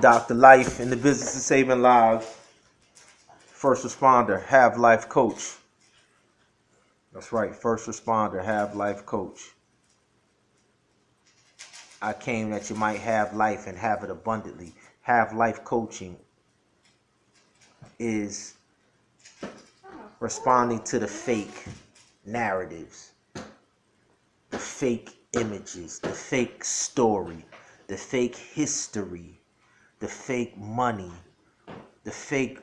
Dr. Life in the business of saving lives. First responder, Hav-Life coach. That's right, first responder, Hav-Life coach. I came that you might have life and have it abundantly. Hav-Life coaching is responding to the fake narratives, the fake images, the fake story, the fake history, the fake money, the fake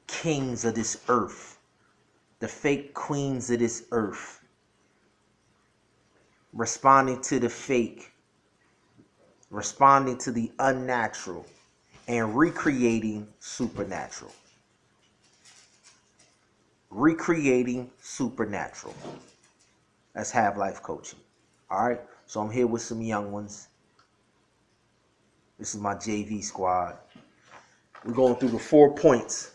kings of this earth, the fake queens of this earth. Responding to the fake, responding to the unnatural, and recreating supernatural. Recreating supernatural. That's Hav-Life coaching. All right, so I'm here with some young ones. This is my JV squad. We're going through the 4 points.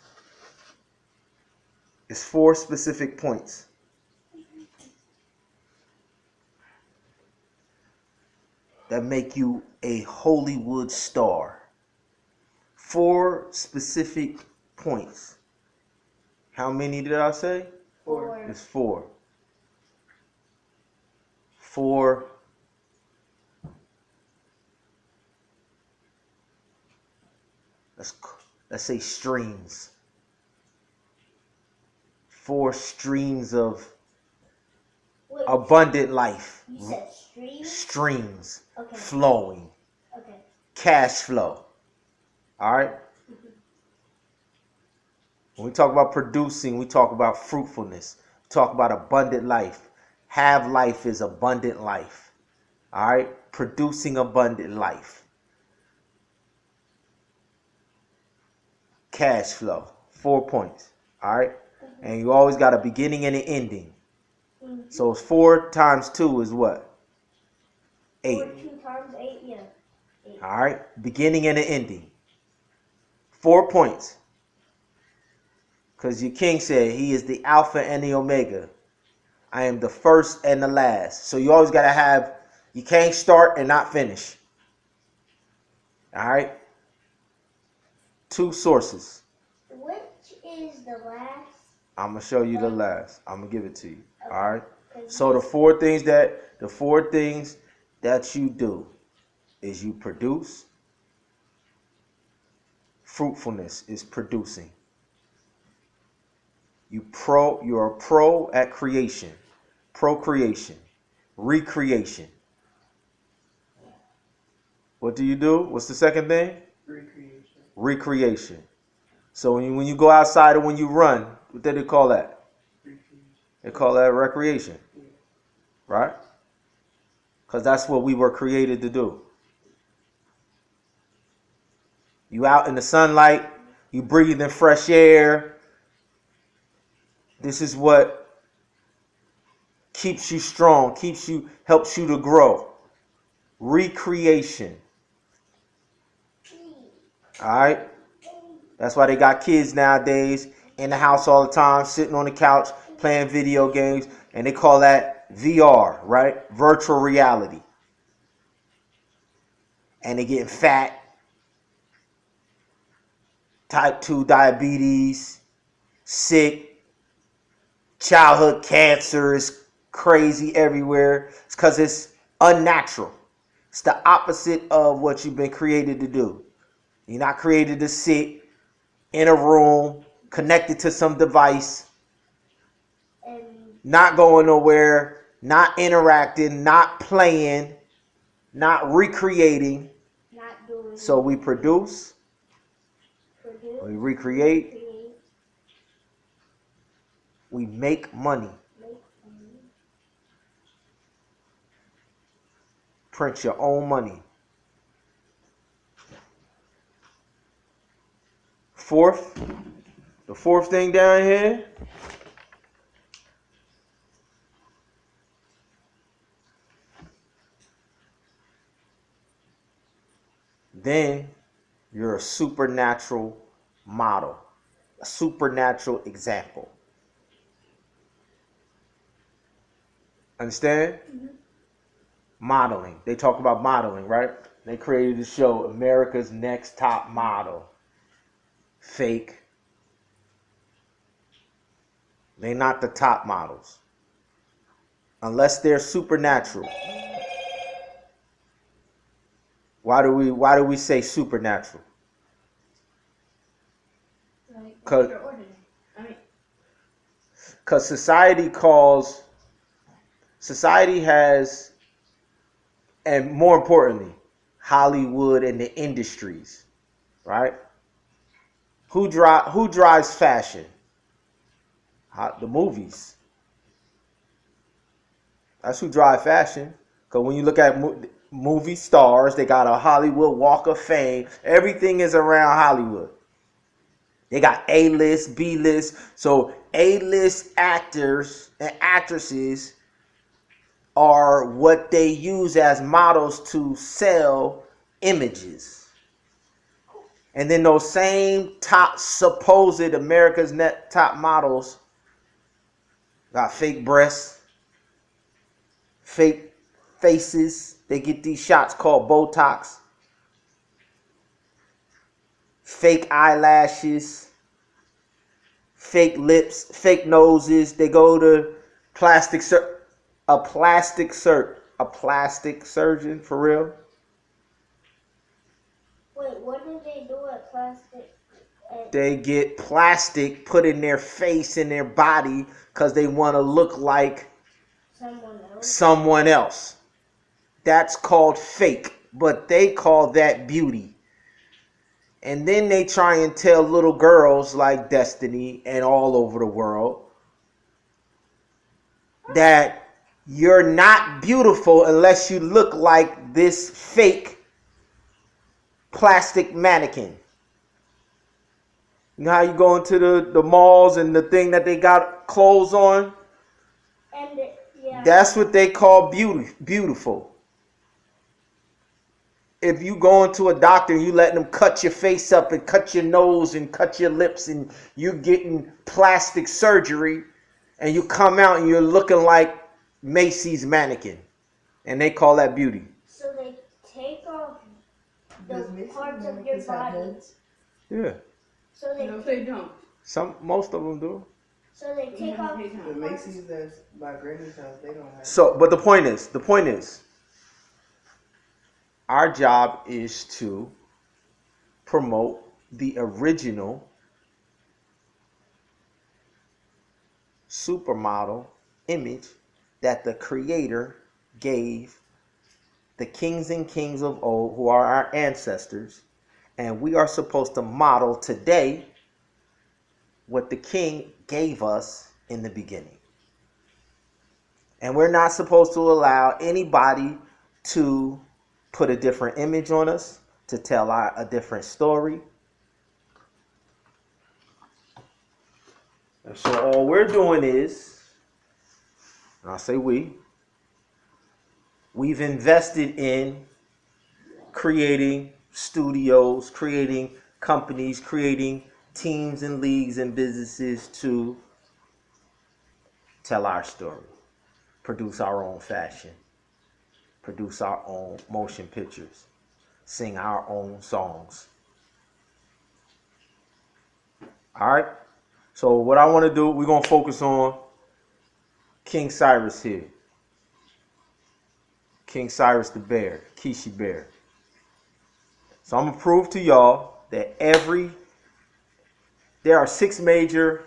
It's 4 specific points. That make you a Hollywood star. 4 specific points. How many did I say? 4. It's 4. 4. Let's say streams. 4 streams of abundant life. You said streams? Streams. Okay. Flowing. Okay. Cash flow. All right? When we talk about producing, we talk about fruitfulness. We talk about abundant life. Hav-Life is abundant life. All right? Producing abundant life. Cash flow. 4 points. All right? And you always got a beginning and an ending. So 4 times 2 is what? 8. 4 2 times 8, yeah. 8. All right? Beginning and an ending. 4 points. Because your king said he is the Alpha and the Omega. I am the first and the last. So you always got to have, you can't start and not finish. All right? 2 sources. Which is the last? I'm going to show you the last. I'm going to give it to you. Okay. All right? So the 4 things that you do is you produce. Fruitfulness is producing. You're a pro at creation. Procreation. Recreation. What do you do? What's the second thing? Recreation. Recreation. So when you go outside or when you run, what do they call that? Recreation. They call that recreation. Yeah. Right? Because that's what we were created to do. You out in the sunlight, you breathe in fresh air. This is what keeps you strong, helps you to grow. Recreation. All right? That's why they got kids nowadays in the house all the time, sitting on the couch, playing video games, and they call that VR, right? Virtual reality. And they getting fat, type 2 diabetes, sick, childhood cancer is crazy everywhere. It's because it's unnatural. It's the opposite of what you've been created to do. You're not created to sit in a room, connected to some device, not going nowhere, not interacting, not playing, not recreating. Not doing. So we produce, we recreate, we make money. Print your own money. 4th, the 4th thing down here. Then you're a supernatural model, a supernatural example. Understand? Modeling. They talk about modeling, right? They created the show America's Next Top Model. Fake. They're not the top models. Unless they're supernatural. Why do we say supernatural? Like Cause extraordinary. I mean, society has, and more importantly, Hollywood and the industries, right? Who drives fashion? The movies. That's who drive fashion. Because when you look at movie stars, they got a Hollywood Walk of Fame. Everything is around Hollywood. They got A-list, B-list. So A-list actors and actresses are what they use as models to sell images. And then those same top supposed America's Next Top models got fake breasts, fake faces. They get these shots called Botox, fake eyelashes, fake lips, fake noses. They go to a plastic surgeon for real. wait, what did they do at plastic? They get plastic put in their face and their body because they want to look like Someone else. That's called fake, but they call that beauty. And then they try and tell little girls like Destiny and all over the world that you're not beautiful unless you look like this fake plastic mannequin. You know how you go into the malls and the thing that they got clothes on? And yeah. That's what they call beautiful. If you go into a doctor and you letting them cut your face up and cut your nose and cut your lips and you're getting plastic surgery and you come out and you're looking like Macy's mannequin, and they call that beauty. So they take off the parts of your body. Yeah. So they No, they don't. Most of them do. So they take off The Macy's that's by Granny's house, they don't have. So, but the point is, our job is to promote the original supermodel image that the Creator gave the kings and kings of old, who are our ancestors, and we are supposed to model today what the King gave us in the beginning. And we're not supposed to allow anybody to put a different image on us, to tell a different story. And so all we're doing is, and I'll say we've invested in creating studios, creating companies, creating teams and leagues and businesses to tell our story, produce our own fashion, produce our own motion pictures, sing our own songs. All right? So what I want to do, we're going to focus on King Cyrus here. King Cyrus the Bear, Kishi Bear. So I'm going to prove to y'all that there are 6 major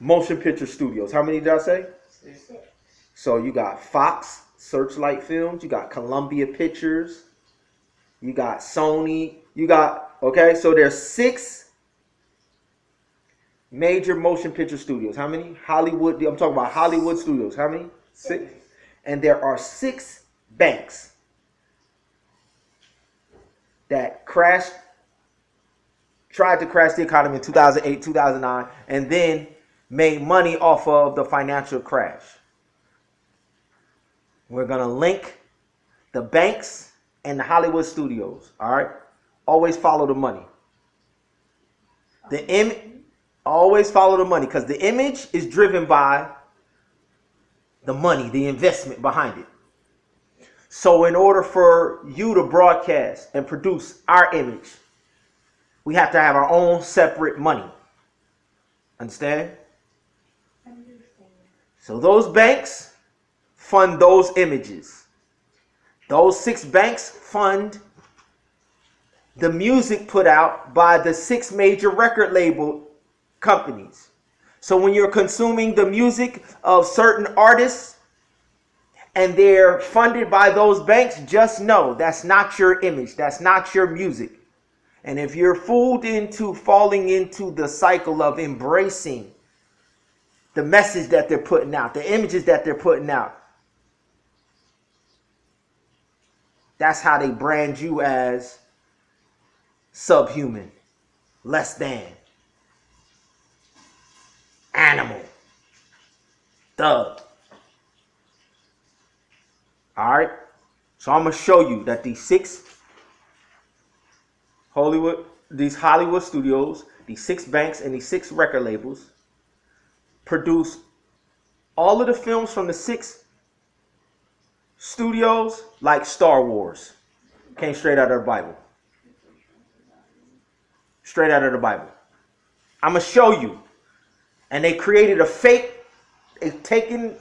motion picture studios. How many did I say? 6. So you got Fox, Searchlight Films, you got Columbia Pictures, you got Sony, okay, so there's 6 major motion picture studios. How many? Hollywood, I'm talking about Hollywood studios. How many? 6. And there are 6 banks that tried to crash the economy in 2008, 2009, and then made money off of the financial crash. We're going to link the banks and the Hollywood studios, all right? Always follow the money. Always follow the money, because the image is driven by the money, the investment behind it. So in order for you to broadcast and produce our image, we have to have our own separate money. Understand? So those banks fund those images. Those 6 banks fund the music put out by the 6 major record label companies. So when you're consuming the music of certain artists and they're funded by those banks, just know that's not your image. That's not your music. And if you're fooled into falling into the cycle of embracing the message that they're putting out, the images that they're putting out, that's how they brand you as subhuman, less than, animal, thug. All right? So I'm going to show you that these Hollywood studios, these 6 banks and these 6 record labels produce all of the films from the 6 studios like Star Wars. Came straight out of the Bible. Straight out of the Bible. I'm going to show you. And they created a fake, they've taken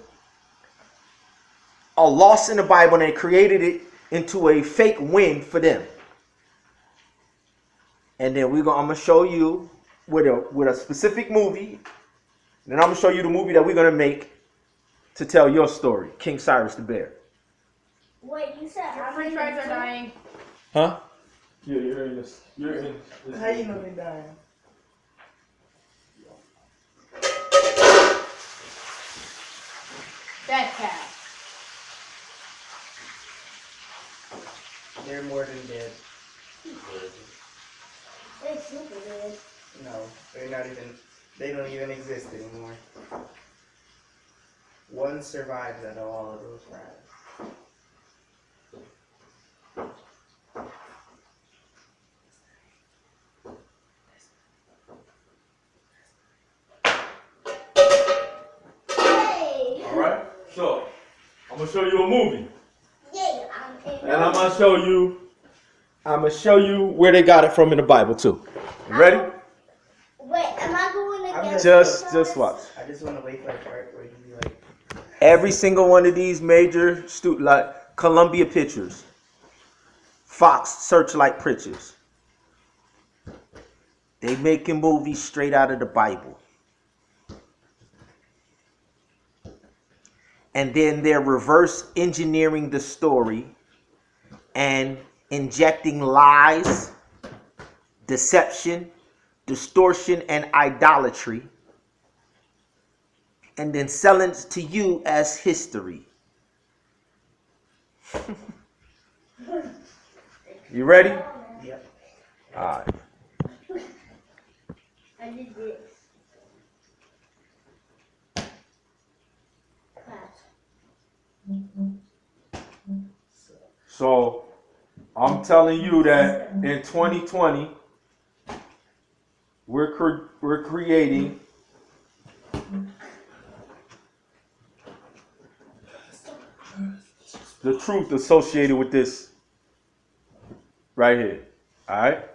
a loss in the Bible and they created it into a fake win for them. And then I'm going to show you with a specific movie. And then I'm going to show you the movie that we're going to make to tell your story, King Cyrus the Bear. Wait, you said Your french fries are dying. Huh? Yeah, you're in this. How you know they dying? That cat. They're more than dead. they're super good. No, they don't even exist anymore. One survives out of all of those fries. Hey! Alright, so I'm going to show you a movie. Yeah, And I'm going to show you where they got it from in the Bible too. You ready? Wait, am I going I'm against Just watch. I just want to wait for a part where you be like, Every single one of these major like Columbia Pictures, Fox Searchlight Pictures, they making movies straight out of the Bible. And then they're reverse engineering the story and injecting lies, deception, distortion, and idolatry, and then selling it to you as history. You ready? yep. All right. I did this. So I'm telling you that in 2020, we're creating the truth associated with this right here. All right?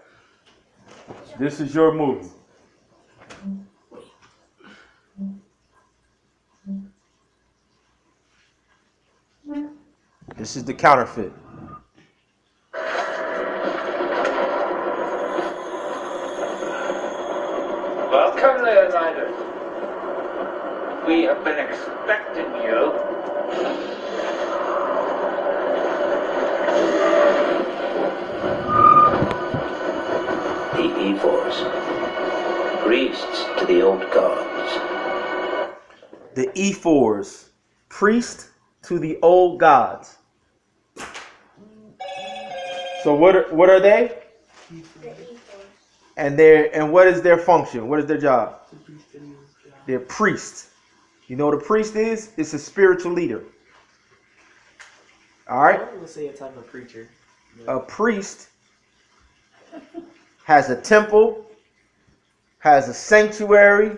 This is your movie. This is the counterfeit. Welcome, Leonidas. We have been expecting you. The E-Force. Priests to the old gods. The E4s, priest to the old gods. So what are they? The E-Force. And what is their function? What is their job? They're priests. You know what a priest is? It's a spiritual leader. All right? I would say a type of preacher. A priest has a temple, has a sanctuary,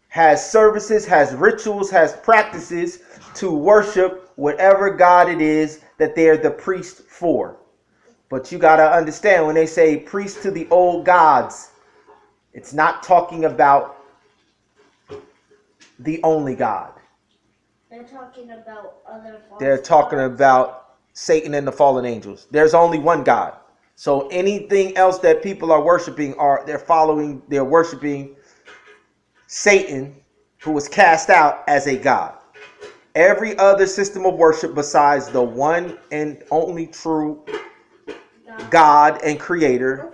has services, has rituals, has practices to worship whatever god it is that they're the priest for. But you got to understand, when they say priest to the old gods, it's not talking about the only God. They're talking about other false They're talking gods. about Satan and the fallen angels. There's only one God. So anything else that people are worshiping, they're worshiping Satan, who was cast out, as a god. Every other system of worship besides the one and only true God and creator,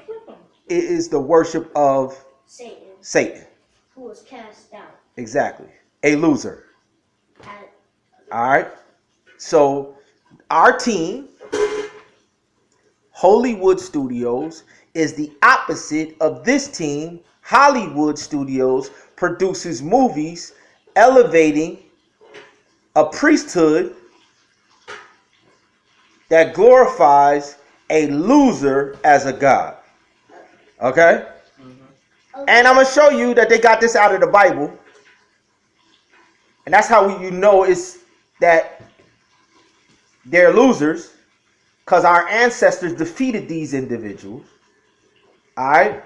it is the worship of Satan. Who was cast out. Exactly. A loser. All right. So our team, Hollywood Studios, is the opposite of this team. Hollywood Studios produces movies elevating a priesthood that glorifies a loser as a god. Okay? And I'm going to show you that they got this out of the Bible. And that's how you know it's that they're losers, because our ancestors defeated these individuals. All right?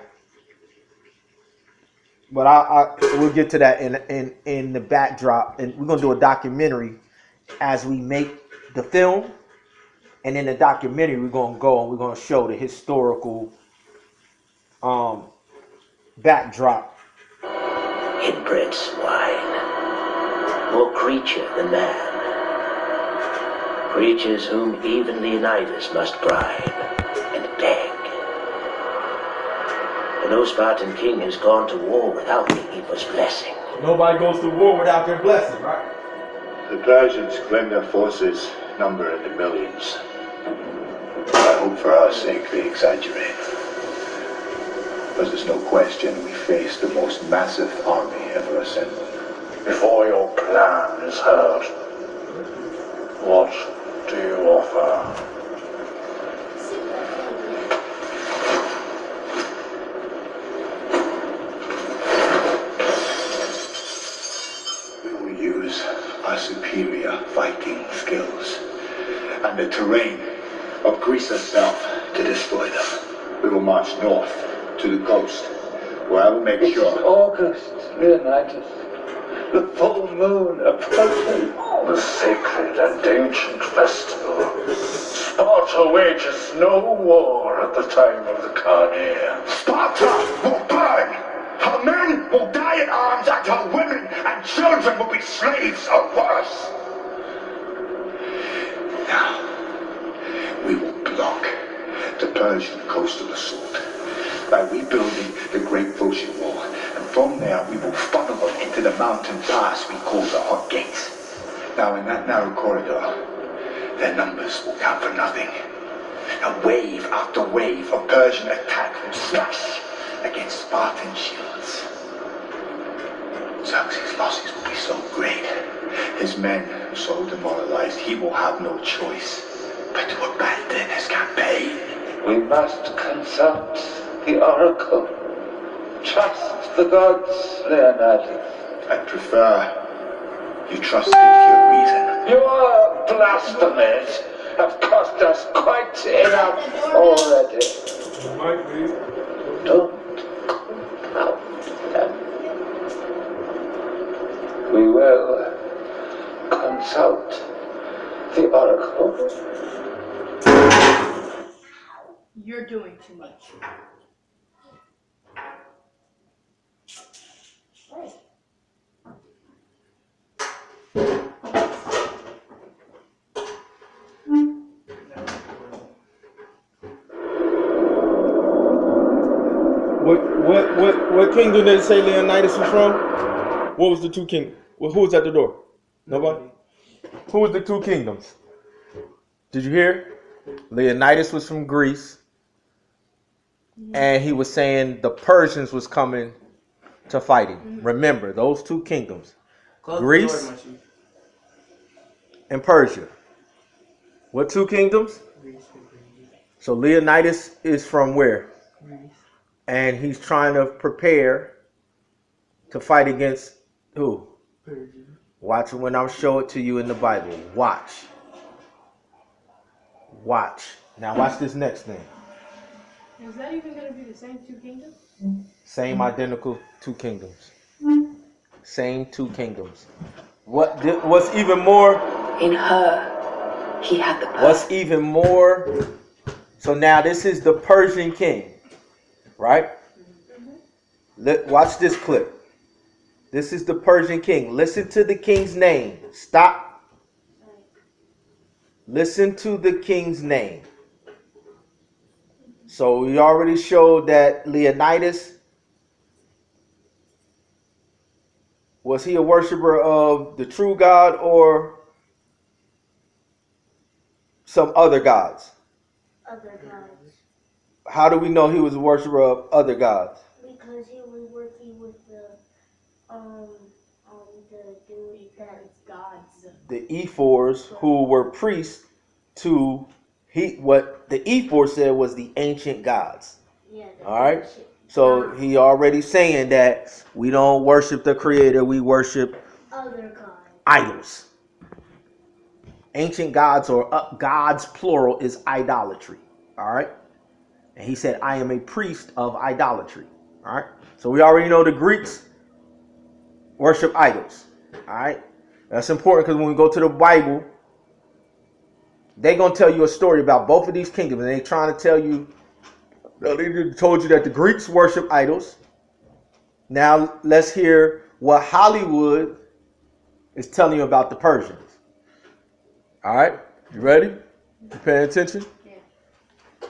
But we'll get to that in the backdrop. And we're going to do a documentary as we make the film. And in the documentary, we're going to go and we're going to show the historical backdrop. Inbred swine. More creature than man. Creatures whom even Leonidas must bribe and beg. And no Spartan king has gone to war without Nehemo's blessing. Nobody goes to war without their blessing, right? The Persians claim their forces number in the millions. I hope for our sake they exaggerate. But there's no question we face the most massive army ever assembled. Before your plan is heard, what do you offer? We will use our superior fighting skills and the terrain of Greece herself to destroy them. We will march north to the coast, where I will make sure... It's August, Leonidas. The full moon approaching. The sacred and ancient festival. Sparta wages no war at the time of the Carneia. Sparta will burn! Her men will die in arms, and her women and children will be slaves or worse. Now, we will block the Persian coastal assault by rebuilding the Great Phocian Wall, and from there we will funnel them into the mountain pass we call the Hot Gates. Now, in that narrow corridor, their numbers will count for nothing. Now, wave after wave of Persian attack will smash against Spartan shields. Xerxes' losses will be so great, his men so demoralized, he will have no choice but to abandon his campaign. We must consult the oracle. Trust the gods, Leonidas. I prefer you trusted your reason. Your blasphemies have cost us quite enough already. Don't out them. We will consult the oracle. You're doing too much. What kingdom did it say Leonidas was from? What was the two kingdoms? Well, who was at the door? Nobody? Who was the two kingdoms? Did you hear? Leonidas was from Greece. And he was saying the Persians was coming to fight him. Remember, those two kingdoms. Greece and Persia. What two kingdoms? So Leonidas is from where? And he's trying to prepare to fight against who? Watch it when I show it to you in the Bible. Watch. Watch. Now watch this next thing. Is that even going to be the same two kingdoms? Same identical two kingdoms. Same two kingdoms. What's even more? In her, he had the What's even more? So now this is the Persian king, right? Watch this clip. This is the Persian king. Listen to the king's name. Stop. Listen to the king's name. So we already showed that Leonidas, was he a worshiper of the true God or some other gods? Other gods. How do we know he was a worshiper of other gods? Because he was working with the dude Because gods. The ephors, who were priests to what the ephor said was the ancient gods. Yeah. All right. So he already saying that we don't worship the creator, we worship other gods. Idols. Ancient gods or gods plural is idolatry. All right. And he said, I am a priest of idolatry. All right. So we already know the Greeks worship idols. All right. That's important because when we go to the Bible, they're going to tell you a story about both of these kingdoms. And they're trying to tell you, they told you that the Greeks worship idols. Now let's hear what Hollywood is telling you about the Persians. All right. You ready? You paying attention? Yeah.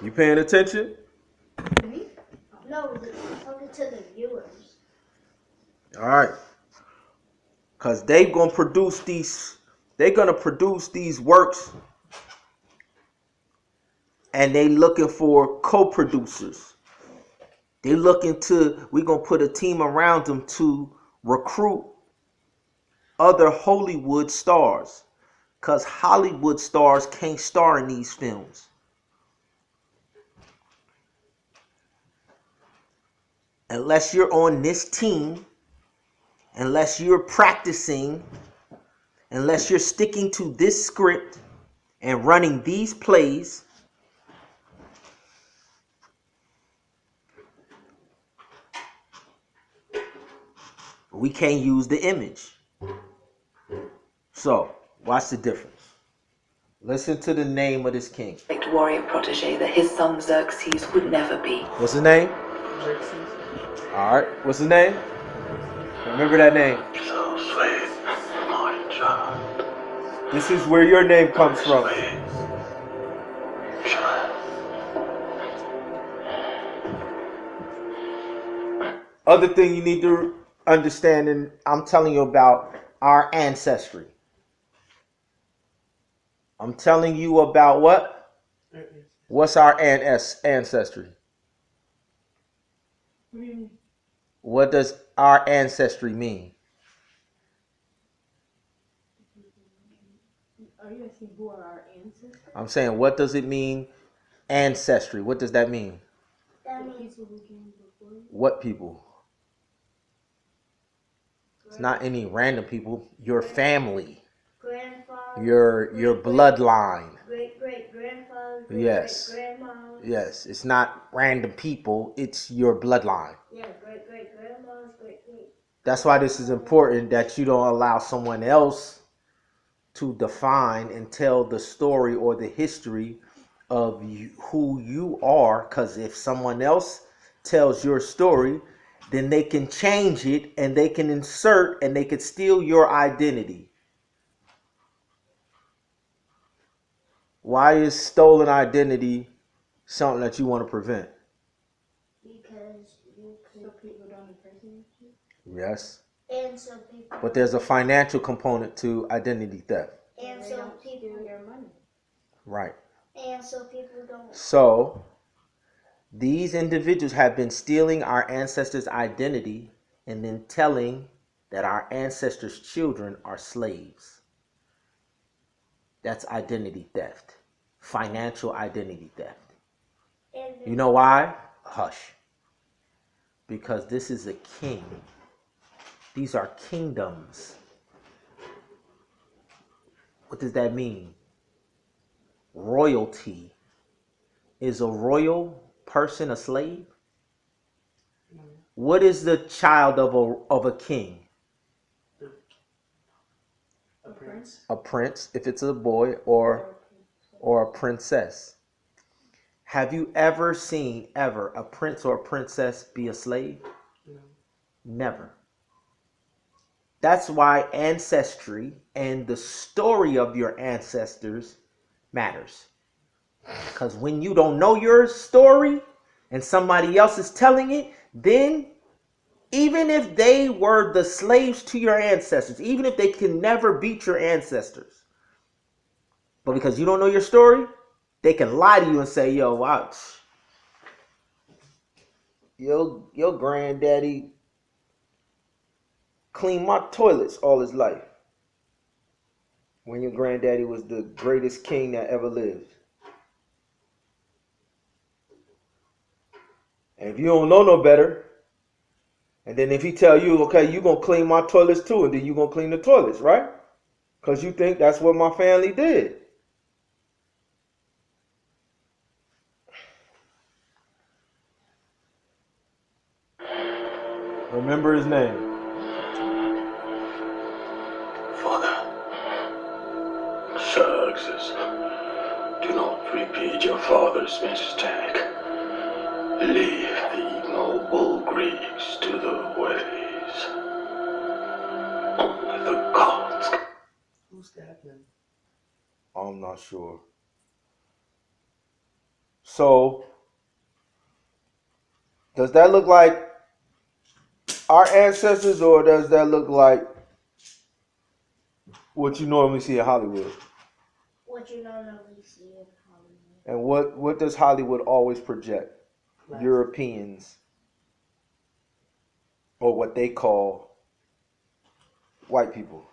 You paying attention? Me? No, talking to the viewers. All right. Because they're going to produce these works, and they looking for co-producers. We're going to put a team around them to recruit other Hollywood stars. Because Hollywood stars can't star in these films. Unless you're on this team, unless you're practicing, unless you're sticking to this script and running these plays, we can't use the image. So, watch the difference. Listen to the name of this king. warrior protege that his son Xerxes would never be. What's his name? Xerxes. All right. What's his name? Remember that name. So sweet, my child. This is where your name comes from. Other thing you need to understand, and I'm telling you about our ancestry. I'm telling you about what? What's our ancestry? What do you mean? What does our ancestry mean? Are you asking who are our ancestors? I'm saying, what does it mean, ancestry? What does that mean? That means people who came before. What people? It's not any random people. Your family. Grandfather. Your bloodline. Great grandfather. Yes. Great grandma. Yes. It's not random people. It's your bloodline. Yeah, great grandmas, great. That's why this is important, that you don't allow someone else to define and tell the story or the history of who you are. Because if someone else tells your story, then they can change it and they can insert and they can steal your identity. Why is stolen identity something that you want to prevent? Because So people don't impersonate you? Yes. And so people. But there's a financial component to identity theft. And They so don't people. steal your money. Right. And so people don't. So these individuals have been stealing our ancestors' identity and then telling that our ancestors' children are slaves. That's identity theft. Financial identity theft. You know why? Hush. Because this is a king. These are kingdoms. What does that mean? Royalty. Is a royal person a slave? What is the child of a king? A prince. A prince, if it's a boy, or a princess. Have you ever seen a prince or a princess be a slave? No. Never. That's why ancestry and the story of your ancestors matters. Because when you don't know your story and somebody else is telling it, then even if they were the slaves to your ancestors, even if they can never beat your ancestors, but because you don't know your story, they can lie to you and say, yo, watch. Your granddaddy cleaned my toilets all his life. When your granddaddy was the greatest king that ever lived. And if you don't know no better, and then if he tell you, okay, you going to clean my toilets too, and then you going to clean the toilets, right? Because you think that's what my family did. Remember his name. Father, Xerxes, do not repeat your father's mistake. Leave the ignoble Greeks to the ways. Only the gods. Who's that then? I'm not sure. So, does that look like our ancestors, or does that look like what you normally see in Hollywood? What you normally see in Hollywood. And what does Hollywood always project? Classic. Europeans, or what they call white people,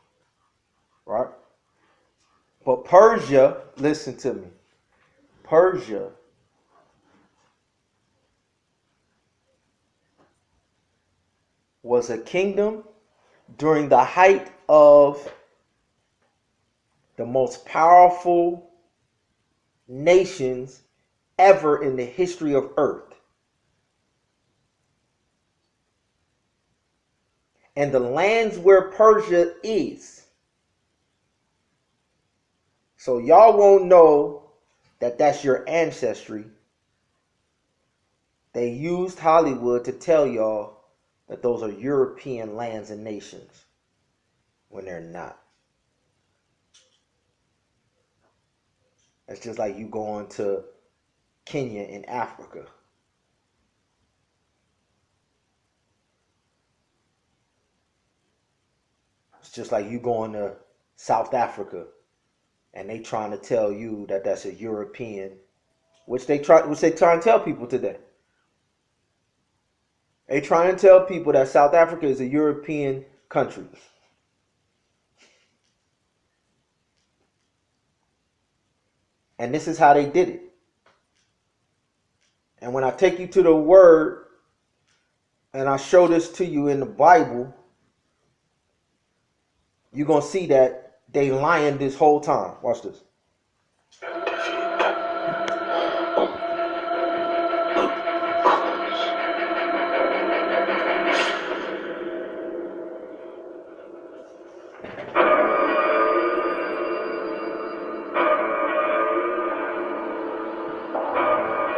right? But Persia, listen to me, Persia was a kingdom during the height of the most powerful nations ever in the history of Earth. And the lands where Persia is. So y'all won't know that that's your ancestry. They used Hollywood to tell y'all that those are European lands and nations when they're not. It's just like you going to Kenya in Africa. It's just like you going to South Africa and they trying to tell you that that's a European, which they try and tell people today. They try and tell people that South Africa is a European country. And this is how they did it. And when I take you to the word and I show this to you in the Bible, you're going to see that they lying this whole time. Watch this.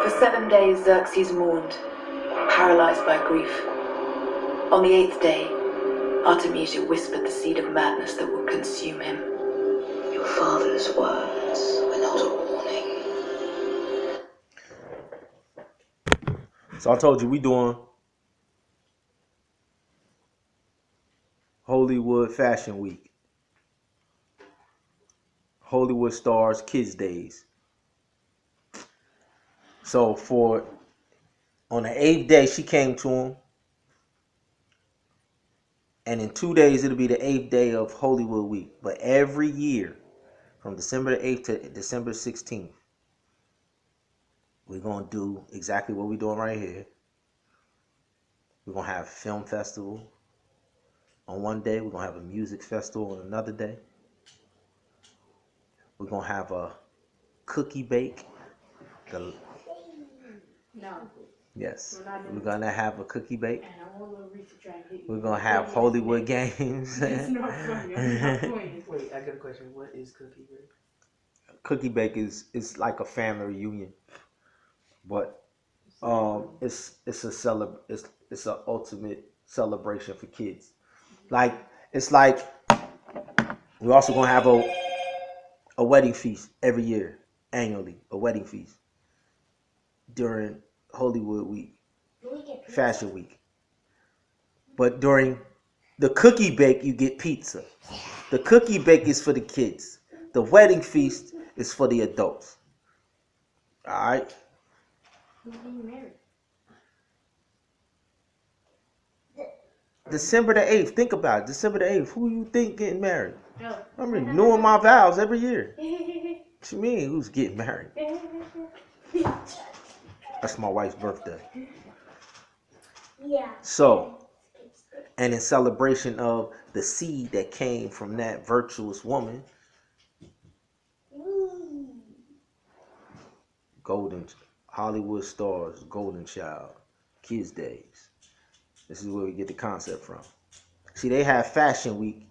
For 7 days, Xerxes mourned, paralyzed by grief. On the 8th day, Artemisia whispered the seed of madness that would consume him. Your father's words were not a warning. So I told you we doing Hollywood Fashion Week. Hollywood Stars Kids Days. So on the 8th day, she came to him. And in 2 days, it'll be the 8th day of Hollywood Week. But every year, from December the 8th to December 16th, we're going to do exactly what we're doing right here. We're going to have a film festival on one day. We're going to have a music festival on another day. We're gonna have a cookie bake. No. Yes, we're gonna have a cookie bake. And I want little Reese to try and hit you. We're gonna have Hollywood games. It's not funny. I'm not playing. Wait, I got a question. What is cookie bake? Cookie bake is like a family reunion, but it's it's a ultimate celebration for kids. Like it's like we're also gonna have a wedding feast every year, annually, a wedding feast during Hollywood Week, Fashion Week. But during the cookie bake, you get pizza. The cookie bake is for the kids. The wedding feast is for the adults. All right. Who's getting married? December the 8th. Think about it. December the 8th. Who you think getting married? Oh. I'm renewing my vows every year. What you mean? Who's getting married? That's my wife's birthday. Yeah. So, and in celebration of the seed that came from that virtuous woman, Golden Hollywood Stars, Golden Child, Kids Days. This is where we get the concept from. See, they have Fashion Week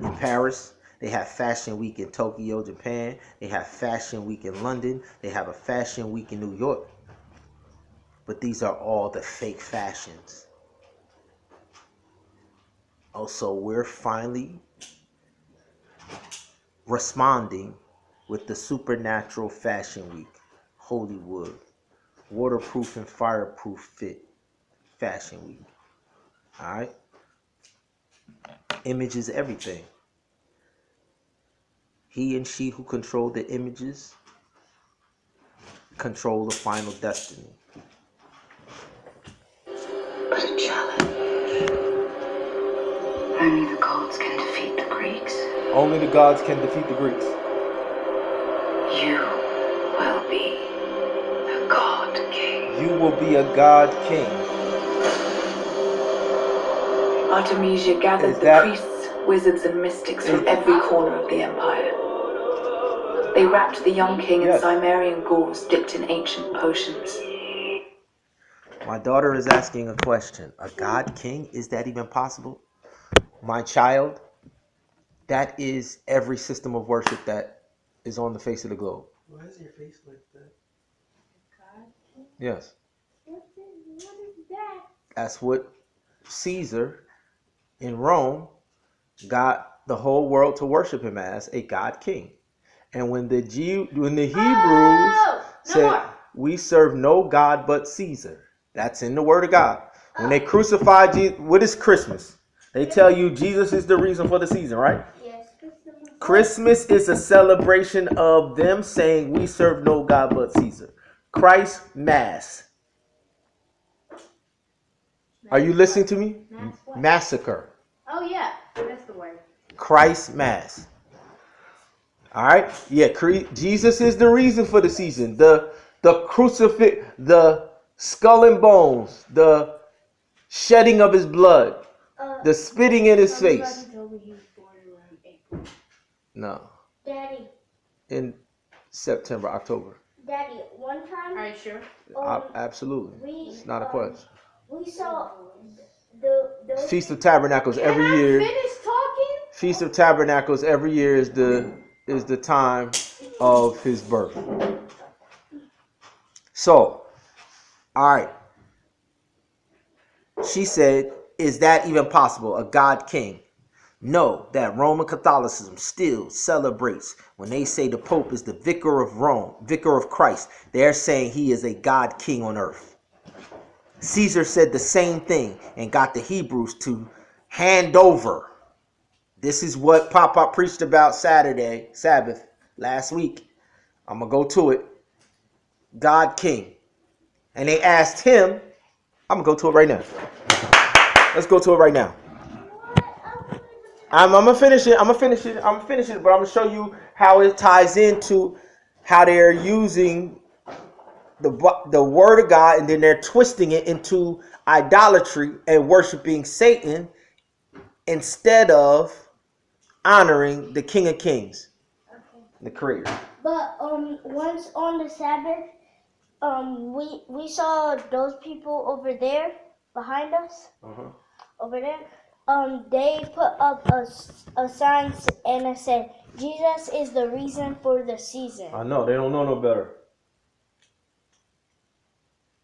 in Paris. They have Fashion Week in Tokyo, Japan. They have Fashion Week in London. They have a Fashion Week in New York. But these are all the fake fashions. Also, we're finally responding with the Supernatural Fashion Week, Hollywood, waterproof and fireproof fit Fashion Week. All right? Image is everything. He and she who control the images control the final destiny. But a challenge. Only the gods can defeat the Greeks. Only the gods can defeat the Greeks. You will be a god king. You will be a god king. Artemisia gathered the priests, wizards, and mystics from every corner of the empire. They wrapped the young king in Cimmerian gauze dipped in ancient potions. My daughter is asking a question. A god king? Is that even possible? My child, that is every system of worship that is on the face of the globe. Why is your face like that? Yes. What is that? That's what Caesar in Rome got the whole world to worship him as, a god king. And when the Hebrews said, we serve no God but Caesar. That's in the word of God. When they crucified Jesus, what is Christmas? They tell you Jesus is the reason for the season, right? Yes. Christmas is a celebration of them saying we serve no God but Caesar. Christ Mass. Are you listening to me? Massacre. Oh yeah, that's the word. Christ Mass. All right. Yeah. Jesus is the reason for the season. The crucifix, the skull and bones, the shedding of his blood, the spitting in his face. No. Daddy. In September, October. Daddy, one time. Are you sure? Absolutely. It's not a question. We saw the Feast of Tabernacles every year. Finish talking. Feast of Tabernacles every year is the time of his birth. So, all right. She said, is that even possible? A God king? No, that Roman Catholicism still celebrates when they say the Pope is the vicar of Rome, vicar of Christ. They're saying he is a God king on earth. Caesar said the same thing and got the Hebrews to hand over. This is what Papa preached about Sabbath, last week. I'm going to go to it. God king. And they asked him, I'm going to go to it right now. Let's go to it right now. I'm gonna finish it, but I'm gonna show you how it ties into how they're using the word of God and then they're twisting it into idolatry and worshiping Satan instead of honoring the King of Kings. The creator. But once on the Sabbath, we saw those people over there behind us. Over there. They put up a sign and it said, "Jesus is the reason for the season." I know, they don't know no better.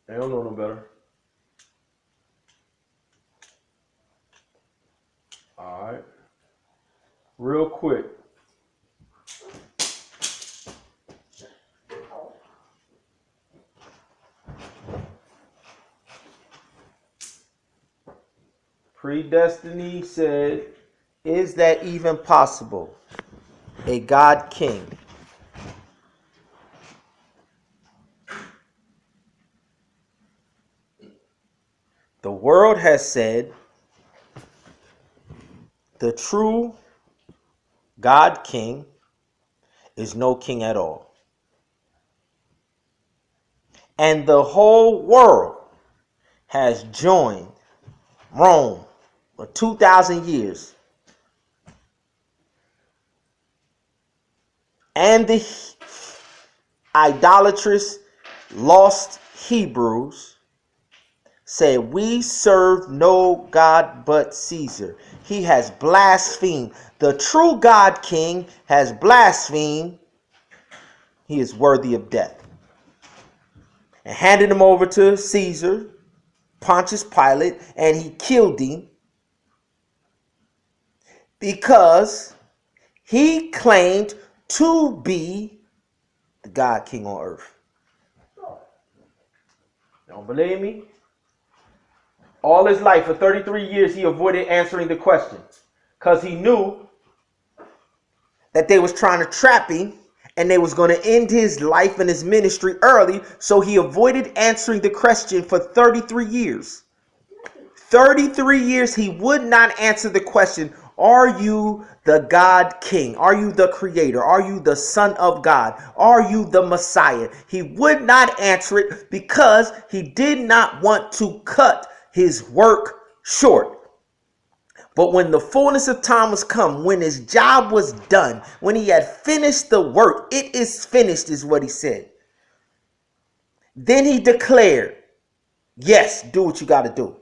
They don't know no better. All right. Real quick. Predestiny said, is that even possible? A God king. The world has said the true God king is no king at all. And the whole world has joined Rome for 2,000 years. And the idolatrous, lost Hebrews said, we serve no God but Caesar. He has blasphemed. The true God king has blasphemed. He is worthy of death. And handed him over to Caesar, Pontius Pilate, and he killed him because he claimed to be the God king on earth. Don't believe me? All his life, for 33 years, he avoided answering the question because he knew that they was trying to trap him and they was going to end his life and his ministry early. So he avoided answering the question for 33 years. 33 years he would not answer the question, are you the God King? Are you the Creator? Are you the Son of God? Are you the Messiah? He would not answer it because he did not want to cut his work short. But when the fullness of time was come, when his job was done, when he had finished the work, it is finished is what he said. Then he declared, yes, do what you got to do.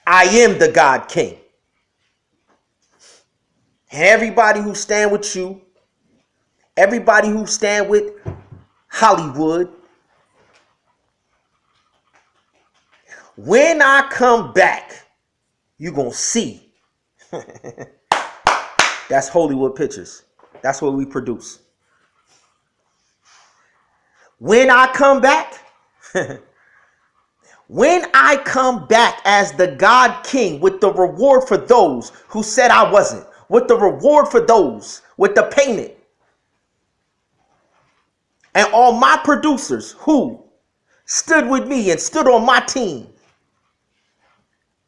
I am the God King. And everybody who stand with you, everybody who stand with Hollywood, when I come back, you're going to see. That's Hollywood Pictures. That's what we produce. When I come back, when I come back as the God King with the reward for those who said I wasn't, with the reward for those with the payment, and all my producers who stood with me and stood on my team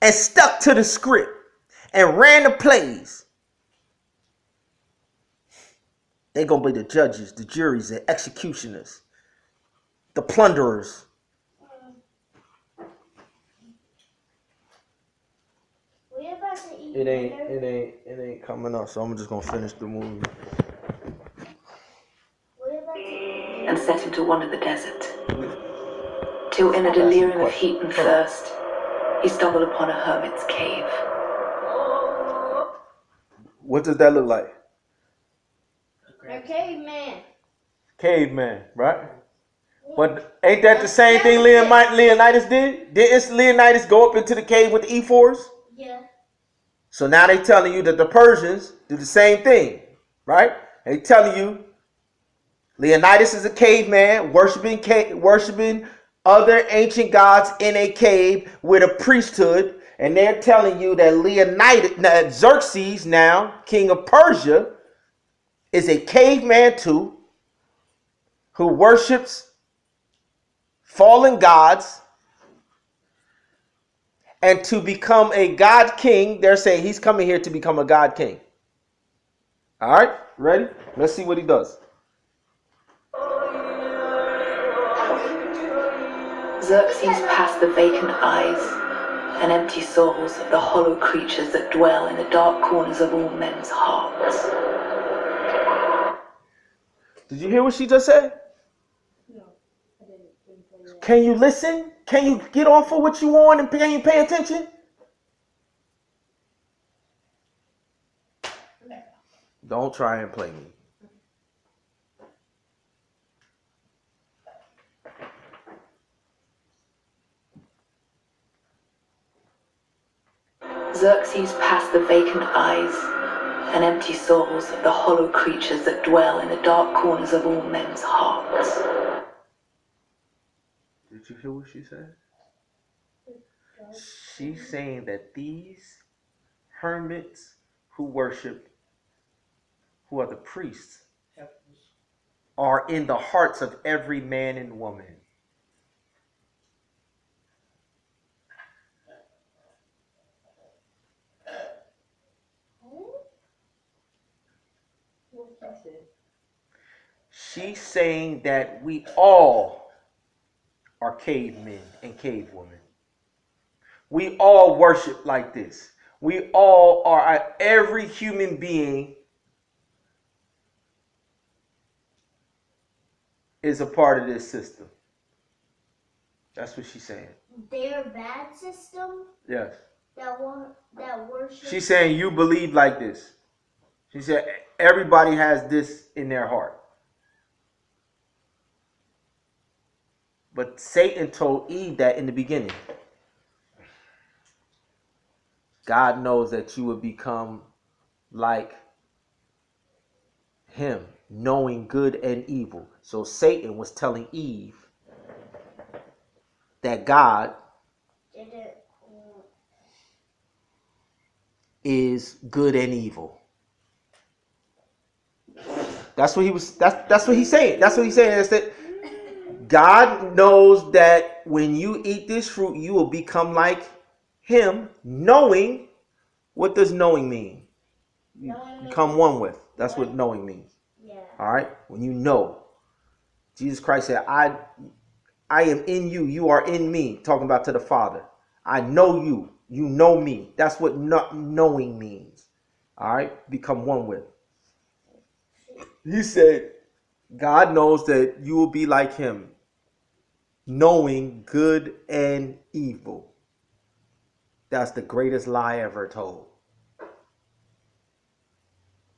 and stuck to the script and ran the plays, they're going to be the judges, the juries, the executioners, the plunderers. It ain't coming up, so I'm just going to finish the movie. And set him to wander the desert, till in a delirium of heat and thirst, he stumbled upon a hermit's cave. What does that look like? A caveman. Caveman, right? But ain't that the same thing Leonidas did? Didn't Leonidas go up into the cave with the E4s? Yeah. So now they telling you that the Persians do the same thing, right? They telling you Leonidas is a caveman worshiping other ancient gods in a cave with a priesthood, and they're telling you that Xerxes, now king of Persia, is a caveman too, who worships fallen gods, and to become a god king, they're saying he's coming here to become a god king. All right, ready? Let's see what he does. Xerxes passed the vacant eyes and empty souls of the hollow creatures that dwell in the dark corners of all men's hearts. Did you hear what she just said? No, I didn't. Can you listen? Can you get off of what you on and can you pay attention? Don't try and play me. Xerxes passed the vacant eyes and empty souls of the hollow creatures that dwell in the dark corners of all men's hearts. Did you hear what she said? She's saying that these hermits who worship, who are the priests, are in the hearts of every man and woman. She's saying that we all are cavemen and cavewomen. We all worship like this. We all are, every human being is a part of this system. That's what she's saying. Their bad system? Yes. That worship. She's saying you believe like this. She said everybody has this in their heart. But Satan told Eve that in the beginning. God knows that you would become like him, knowing good and evil. So Satan was telling Eve that God is good and evil. That's what he was. That's what he's saying. That's what he's saying. Is that God knows that when you eat this fruit, you will become like him, knowing. What does knowing mean? You become one with. That's what knowing means. Yeah. All right. When you know, Jesus Christ said, "I am in you. You are in me." Talking about to the Father. I know you. You know me. That's what knowing means. All right. Become one with. He said, God knows that you will be like him, knowing good and evil. That's the greatest lie ever told. I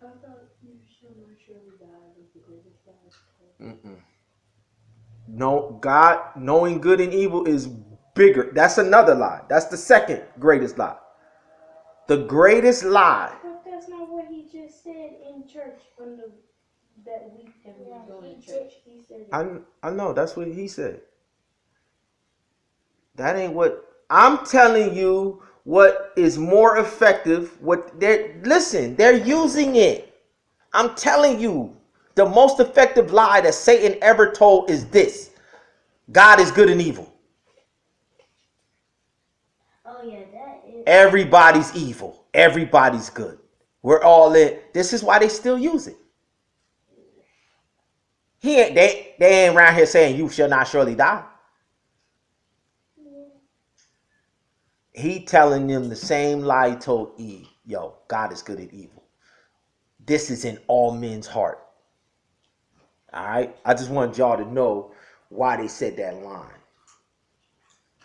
thought you shall not surely die was the greatest lie told. No, God knowing good and evil is bigger. That's another lie. That's the second greatest lie. The greatest lie. But that's not what he just said in church on that week that we were going to church. He said I know, that's what he said. That ain't what I'm telling you. What is more effective? They're using it. I'm telling you, the most effective lie that Satan ever told is this: God is good and evil. Oh yeah, that is. Everybody's evil. Everybody's good. We're all in. This is why they still use it. They ain't around here saying you shall not surely die. He telling them the same lie he told Eve. Yo, God is good and evil. This is in all men's heart. All right? I just want y'all to know why they said that line.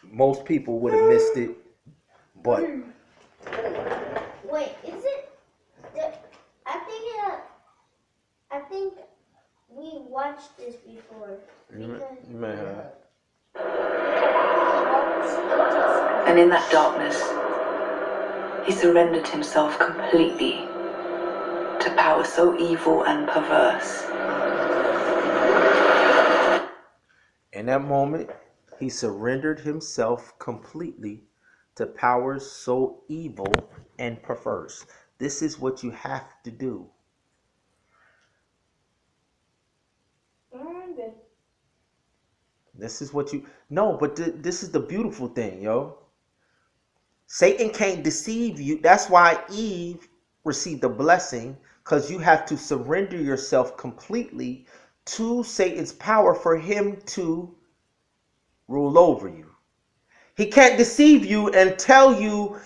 Most people would have missed it, but... Wait, is it... I think we watched this before. You may have. And in that darkness, he surrendered himself completely to power so evil and perverse. In that moment, he surrendered himself completely to powers so evil and perverse. This is what you have to do. This is what you... No, but this is the beautiful thing, yo. Satan can't deceive you. That's why Eve received the blessing, because you have to surrender yourself completely to Satan's power for him to rule over you. He can't deceive you and tell you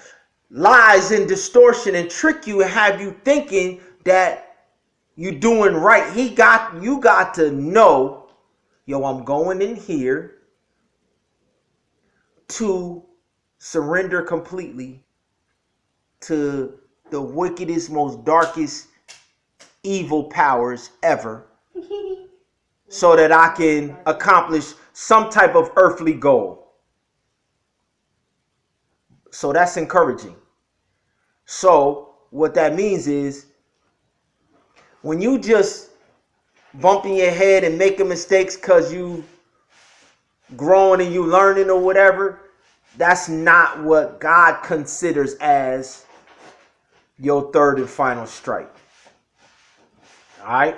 lies and distortion and trick you and have you thinking that You doing right. You got to know, yo, I'm going in here to surrender completely to the wickedest, most darkest, evil powers ever so that I can accomplish some type of earthly goal. So that's encouraging. So what that means is when you just bumping your head and making mistakes because you growing and you learning or whatever, that's not what God considers as your third and final strike. All right?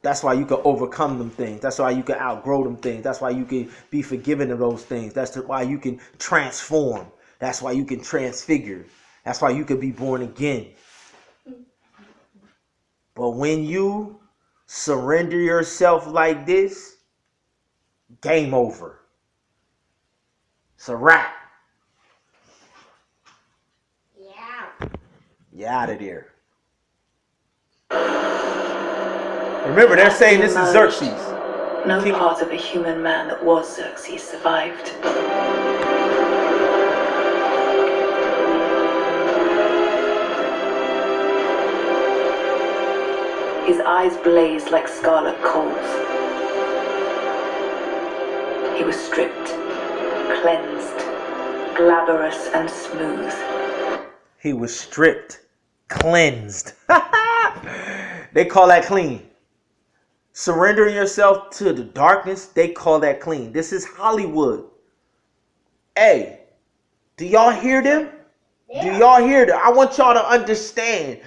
That's why you can overcome them things. That's why you can outgrow them things. That's why you can be forgiven of those things. That's why you can transform. That's why you can transfigure. That's why you can be born again. But when you surrender yourself like this, game over. It's a wrap. Yeah. You're out of there. Remember, they're saying this is Xerxes. No part of a human man that was Xerxes survived. His eyes blazed like scarlet coals. He was stripped, cleansed, glabrous and smooth. He was stripped, cleansed. They call that clean. Surrendering yourself to the darkness, they call that clean. This is Hollywood. Hey, do y'all hear them? Yeah. Do y'all hear them? I want y'all to understand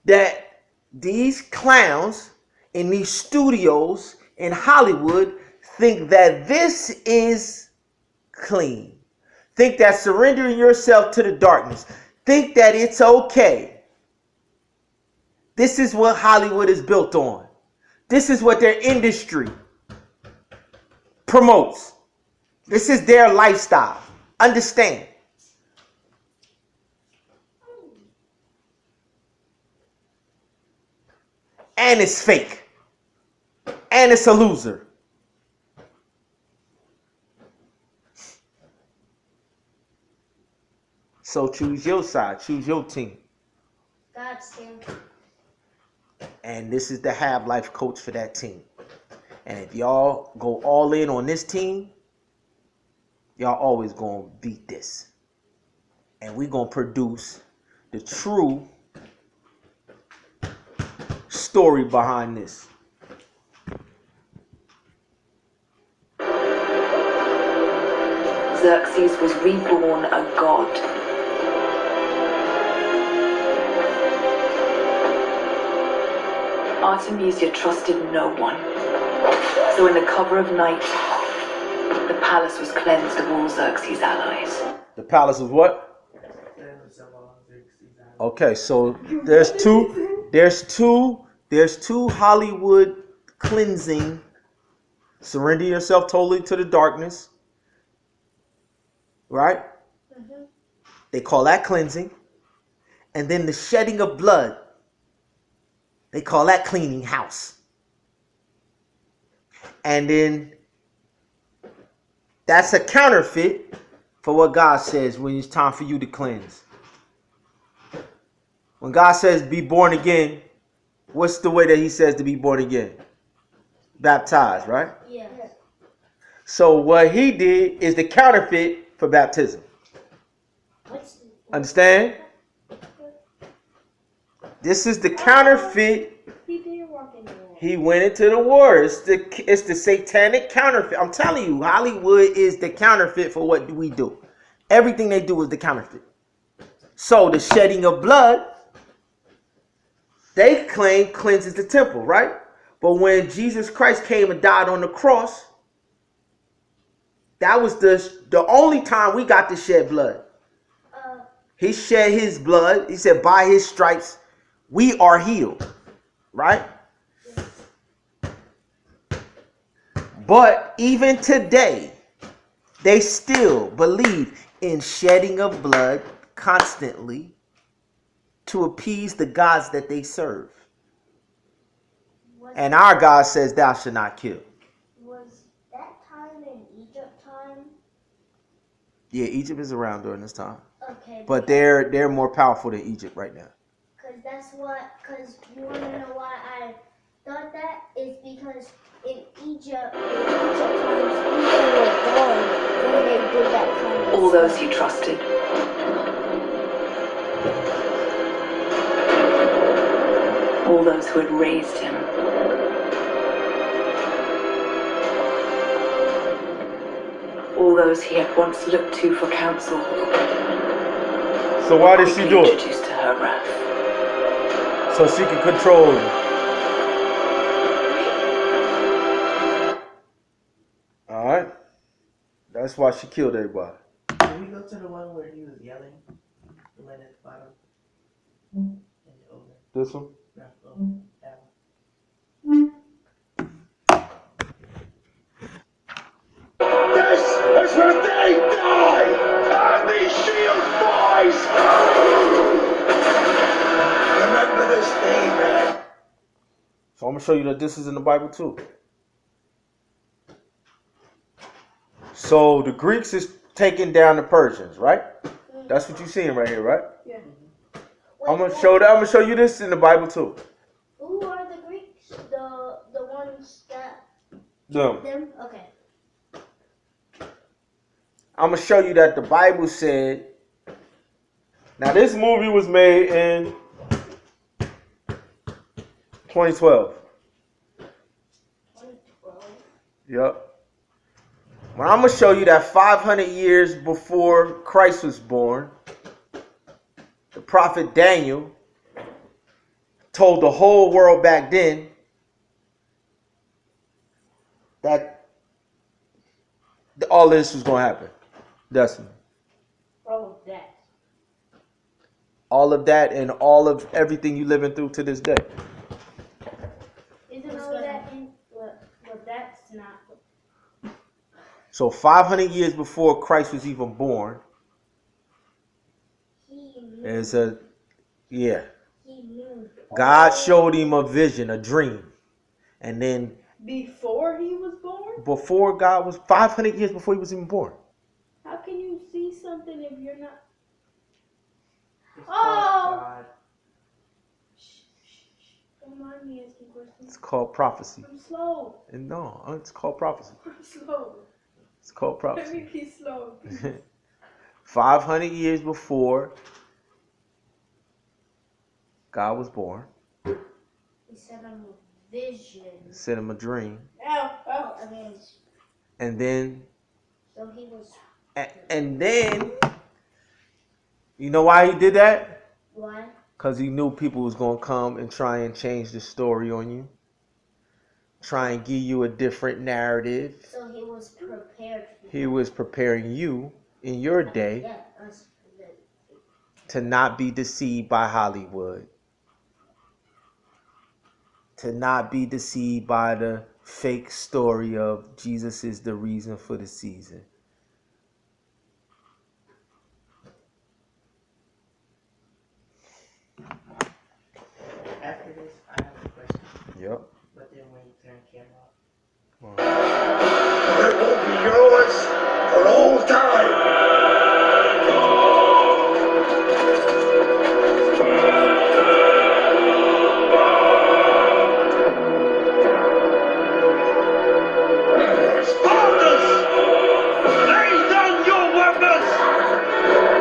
that these clowns in these studios in Hollywood think that this is clean. Think that surrendering yourself to the darkness. Think that it's okay. This is what Hollywood is built on. This is what their industry promotes. This is their lifestyle. Understand. And it's fake. And it's a loser. So choose your side. Choose your team. God's team. And this is the Hav-Life coach for that team. And if y'all go all in on this team, y'all always gonna beat this. And we're gonna produce the true story behind this. Xerxes was reborn a god. Artemisia trusted no one. So in the cover of night, the palace was cleansed of all Xerxes' allies. The palace was what? Okay, so there's two Hollywood cleansing. Surrender yourself totally to the darkness. Right? Mm-hmm. They call that cleansing. And then the shedding of blood. They call that cleaning house. And then that's a counterfeit for what God says when it's time for you to cleanse. When God says be born again, what's the way that he says to be born again? Baptized, right? Yeah. So what he did is the counterfeit for baptism. Understand? This is the counterfeit. He went into the war. It's the satanic counterfeit. I'm telling you, Hollywood is the counterfeit for what we do. Everything they do is the counterfeit. So the shedding of blood, they claim cleanses the temple, right? But when Jesus Christ came and died on the cross, that was the only time we got to shed blood. He shed his blood. He said, by his stripes, we are healed. Right? But even today, they still believe in shedding of blood constantly to appease the gods that they serve. And our God says, thou shalt not kill. Was that time in Egypt time? Yeah, Egypt is around during this time. Okay. But they're more powerful than Egypt right now. Because you want to know why I thought that? Is because in Egypt times, people were gone when they did that kind of All stuff. those he trusted. All those who had raised him. All those he had once looked to for counsel. So why did she do it? Introduced to her wrath. So she can control you. Alright. That's why she killed everybody. Can we go to the one where he was yelling? The one at the bottom? And over. This one? No, that one. This is where they die! And these shield boys! Remember this day, man. So I'm going to show you that this is in the Bible too. So the Greeks is taking down the Persians, right? That's what you're seeing right here, right? Yeah. I'm gonna show you this in the Bible too. Who are the Greeks? The ones that Them. Okay. I'm gonna show you that the Bible said. Now this movie was made in 2012. 2012. Yep. Well, I'm gonna show you that 500 years before Christ was born, the prophet Daniel told the whole world back then that all this was gonna happen. Destiny. All of that. All of that and all of everything you living through to this day. Isn't all of that in? Well, that's not. So 500 years before Christ was even born, is a God showed him a vision, a dream, and then Before he was born? before God was 500 years before he was even born. How can you see something if you're not? God. Don't mind me asking questions. It's called prophecy. I'm slow. And no, it's called prophecy. I'm slow. It's called Let prophecy. me be slow. 500 years before God was born, He sent him a vision. sent him a dream, and then So he was. and then you know why he did that? Why? Because he knew people was gonna come and try and change the story on you, try and give you a different narrative. So he was prepared. He was preparing you in your day to not be deceived by Hollywood, to not be deceived by the fake story of Jesus is the reason for the season. After this, I have a question. Yep. But then when you turn the camera off. It will be yours for all time. Spartans, lay down your weapons.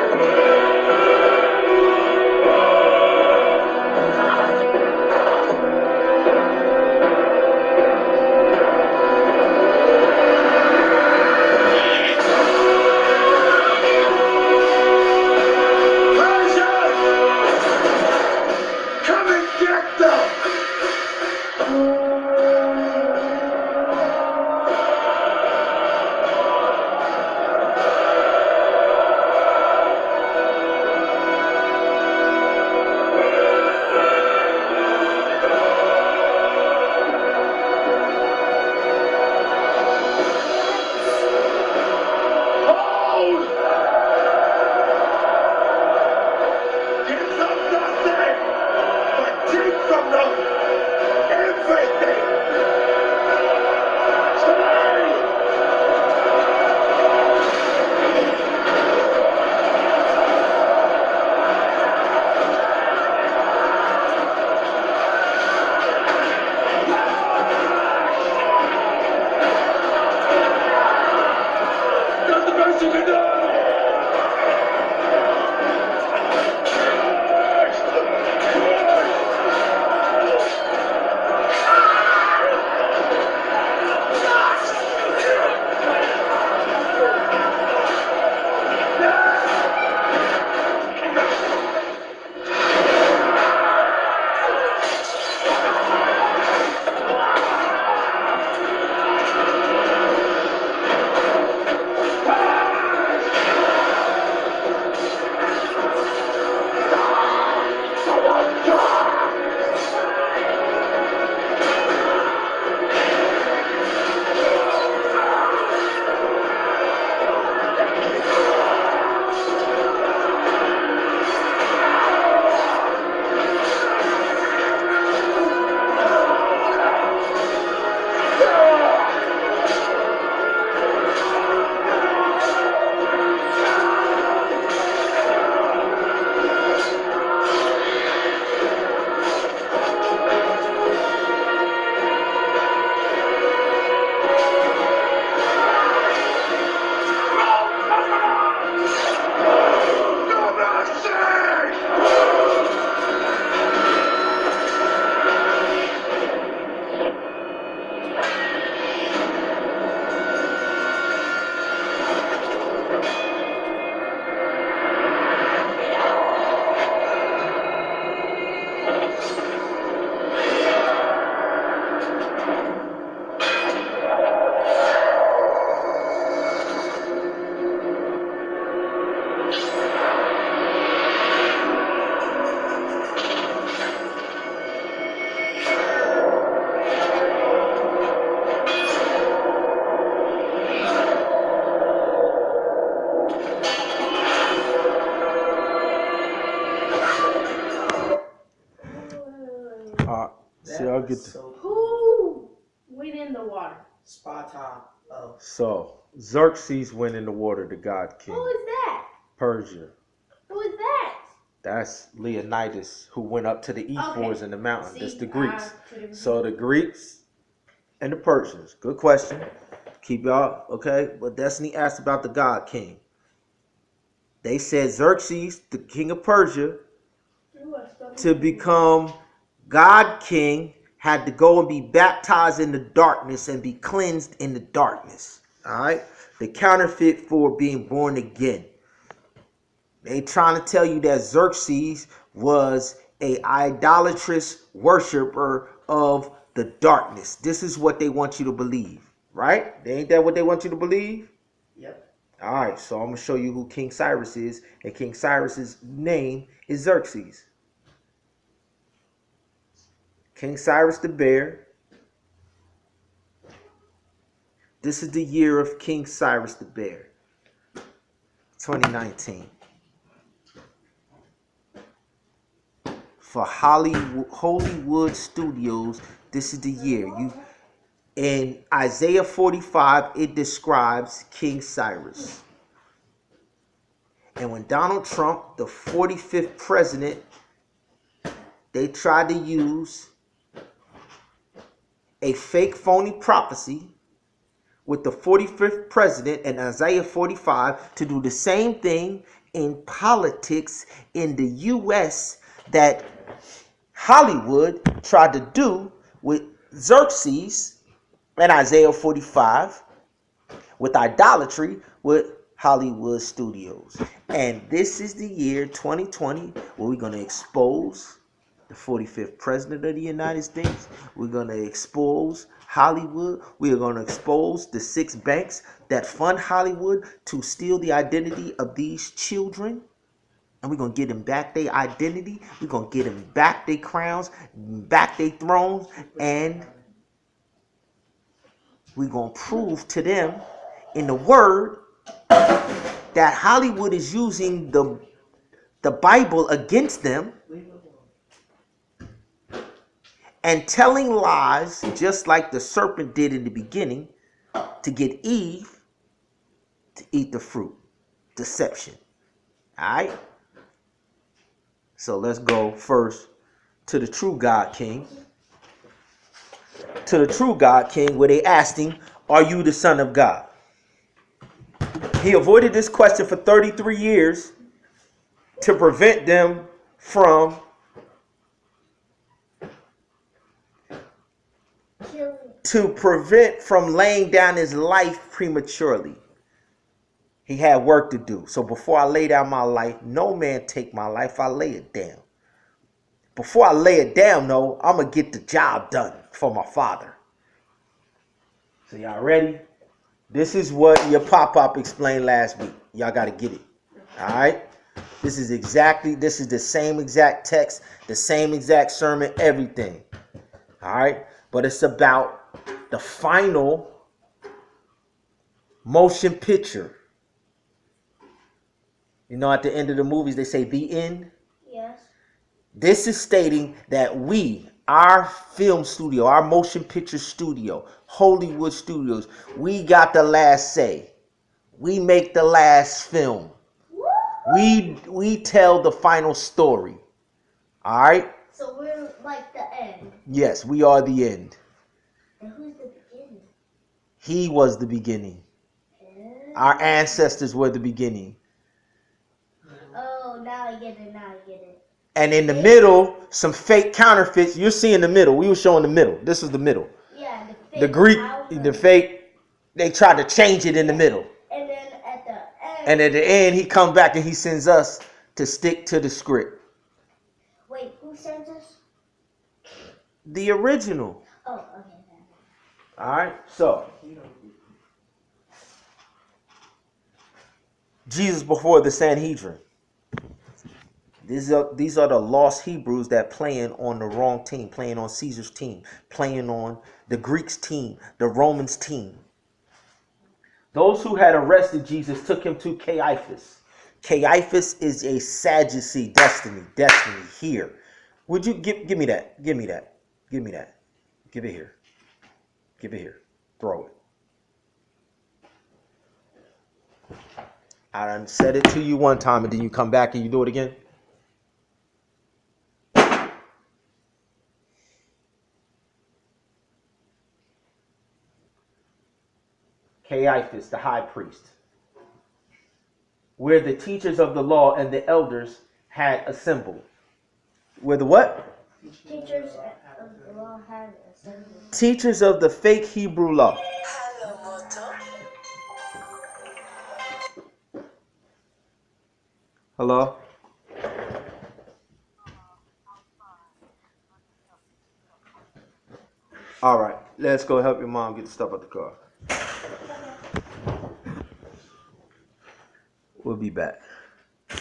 See, I'll get the. Who went in the water? Sparta. Oh. So Xerxes went in the water, the god king. Who is that? Persia. Who is that? That's Leonidas, who went up to the Ephors Okay. in the mountain. See, That's the Greeks. could've- So the Greeks and the Persians. Good question. Keep y'all, okay? But Destiny asked about the god king. They said Xerxes, the king of Persia, to become God king, had to go and be baptized in the darkness and be cleansed in the darkness. All right? The counterfeit for being born again. They trying to tell you that Xerxes was a idolatrous worshiper of the darkness. This is what they want you to believe, right? Ain't that what they want you to believe? Yep. All right, so I'm going to show you who King Cyrus is, and King Cyrus's name is Xerxes. King Cyrus the Bear. This is the year of King Cyrus the Bear, 2019. For Hollywood Studios, this is the year. In Isaiah 45, it describes King Cyrus. And when Donald Trump, the 45th president, they tried to use a fake phony prophecy with the 45th president and Isaiah 45 to do the same thing in politics in the U.S. that Hollywood tried to do with Xerxes and Isaiah 45 with idolatry with Hollywood Studios. And this is the year 2020 where we're going to expose the 45th president of the United States. We're going to expose Hollywood. We are going to expose the 6 banks that fund Hollywood to steal the identity of these children. And we're going to get them back their identity. We're going to get them back their crowns, back their thrones. And we're going to prove to them in the word that Hollywood is using the Bible against them and telling lies just like the serpent did in the beginning to get Eve to eat the fruit. Deception. All right? So let's go first to the true God King. To the true God King, where they asked him, "Are you the Son of God?" He avoided this question for 33 years to prevent them from laying down his life prematurely. He had work to do. So before I lay down my life, no man take my life, I lay it down. Before I lay it down, though, I'm going to get the job done for my Father. So y'all ready? This is what your Pop-Pop explained last week. Y'all got to get it. All right? This is the same exact text, the same exact sermon, everything. All right? But it's about the final motion picture. You know, at the end of the movies, they say the end. Yes. This is stating that our film studio, our motion picture studio, Hollywood Studios, we got the last say. We make the last film. We tell the final story. All right? So we're like the end. Yes, we are the end. And who's the beginning? He was the beginning. Our ancestors were the beginning. Oh, now I get it. And in the middle, some fake counterfeits. You're seeing the middle. We were showing the middle. This was the middle. Yeah, the Greek, the fake, they tried to change it in the middle. And then at the end. And at the end, he comes back and he sends us to stick to the script. Wait, who sends us? The original. Oh, okay. All right, so Jesus before the Sanhedrin. These are the lost Hebrews that playing on the wrong team, playing on Caesar's team, playing on the Greeks' team, the Romans' team. Those who had arrested Jesus took him to Caiaphas. Caiaphas is a Sadducee. Destiny here. Would you give me that? Give me that. Give me that. Give it here. Give it here. Throw it. I done said it to you one time and then you come back and you do it again. Caiaphas, the high priest, where the teachers of the law and the elders had assembled. Where the what? Teachers of the law had assembled. Teachers of the fake Hebrew law. Hello? All right, let's go help your mom get the stuff out the car. We'll be back.